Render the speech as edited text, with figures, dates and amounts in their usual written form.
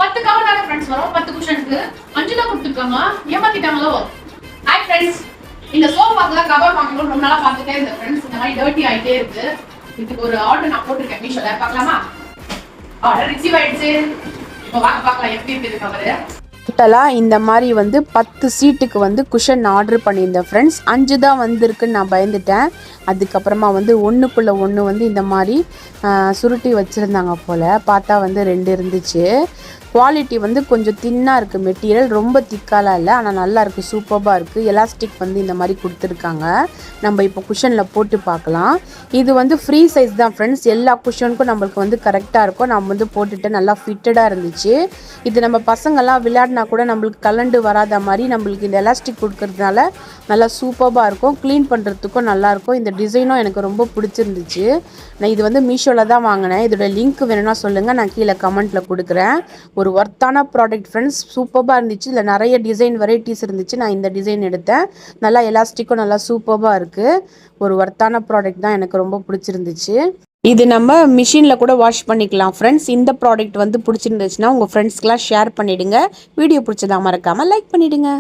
10 cover தானே friends வரும் 10 குஷனுக்கு 5 தான் கொடுத்துருக்காங்க. ஏமாத்திட்டாங்களோ? ஹாய் ஃப்ரெண்ட்ஸ், இந்த சோஃபாக்குலாம் கவர் வாங்கணும்னு ரொம்ப நாளா பார்த்துட்டே இருந்தேன் ஃப்ரெண்ட்ஸ். இந்த மாதிரி டர்ட்டி ஆகிட்டே இருக்கு. இதுக்கு ஒரு ஆர்டர் நான் போட்டிருக்கேன் மீஷோல. பார்க்கலாமா? ஆர்டர் ரிசீவ் ஆயிடுச்சு. இப்போ வாங்க பார்க்கலாம் எப்படி இருக்குது கவர். டோட்டலாக இந்த மாதிரி வந்து 10 சீட்டுக்கு வந்து குஷன் ஆர்டர் பண்ணியிருந்தேன் ஃப்ரெண்ட்ஸ். 5 தான் வந்திருக்குன்னு நான் பயந்துட்டேன். அதுக்கப்புறமா வந்து ஒன்றுக்குள்ளே ஒன்று வந்து இந்த மாதிரி சுருட்டி வச்சுருந்தாங்க போல். பார்த்தா வந்து 2 இருந்துச்சு. குவாலிட்டி வந்து கொஞ்சம் தின்னாக இருக்குது மெட்டீரியல், ரொம்ப திக்காலாம் இல்லை, ஆனால் நல்லா இருக்குது, சூப்பராக இருக்குது. எலாஸ்டிக் வந்து இந்த மாதிரி கொடுத்துருக்காங்க. நம்ம இப்போ குஷனில் போட்டு பார்க்கலாம். இது வந்து ஃப்ரீ சைஸ் தான் ஃப்ரெண்ட்ஸ். எல்லா குஷனுக்கும் நம்மளுக்கு வந்து கரெக்டாக இருக்கும். நம்ம வந்து போட்டுட்டு நல்லா ஃபிட்டடாக இருந்துச்சு. இது நம்ம பசங்கள்லாம் விளையாடினா கூட நம்மளுக்கு கலண்டு வராத மாதிரி நம்மளுக்கு இந்த எலாஸ்டிக் கொடுக்கறதுனால நல்லா சூப்பராக இருக்கும். க்ளீன் பண்ணுறதுக்கும் நல்லாயிருக்கும். இந்த டிசைனும் எனக்கு ரொம்ப பிடிச்சிருந்துச்சு. நான் இது வந்து மீஷோவில் தான் வாங்கினேன். இதோட லிங்க் வேணும்னா சொல்லுங்கள், நான் கீழே கமெண்ட்டில் கொடுக்குறேன். ஒரு ஒர்த்தான ப்ராடக்ட் ஃப்ரெண்ட்ஸ், சூப்பராக இருந்துச்சு. இதில் நிறைய டிசைன் வெரைட்டிஸ் இருந்துச்சு. நான் இந்த டிசைன் எடுத்தேன். நல்லா எலாஸ்டிக்கும் நல்லா சூப்பராக இருக்குது. ஒரு ஒர்த்தான ப்ராடக்ட் தான், எனக்கு ரொம்ப பிடிச்சிருந்துச்சு. இது நம்ம மிஷினில் கூட வாஷ் பண்ணிக்கலாம் ஃப்ரெண்ட்ஸ். இந்த ப்ராடக்ட் வந்து பிடிச்சிருந்துச்சுன்னா உங்கள் ஃப்ரெண்ட்ஸ்க்கெலாம் ஷேர் பண்ணிவிடுங்க. வீடியோ பிடிச்சதா மறக்காமல் லைக் பண்ணிவிடுங்க.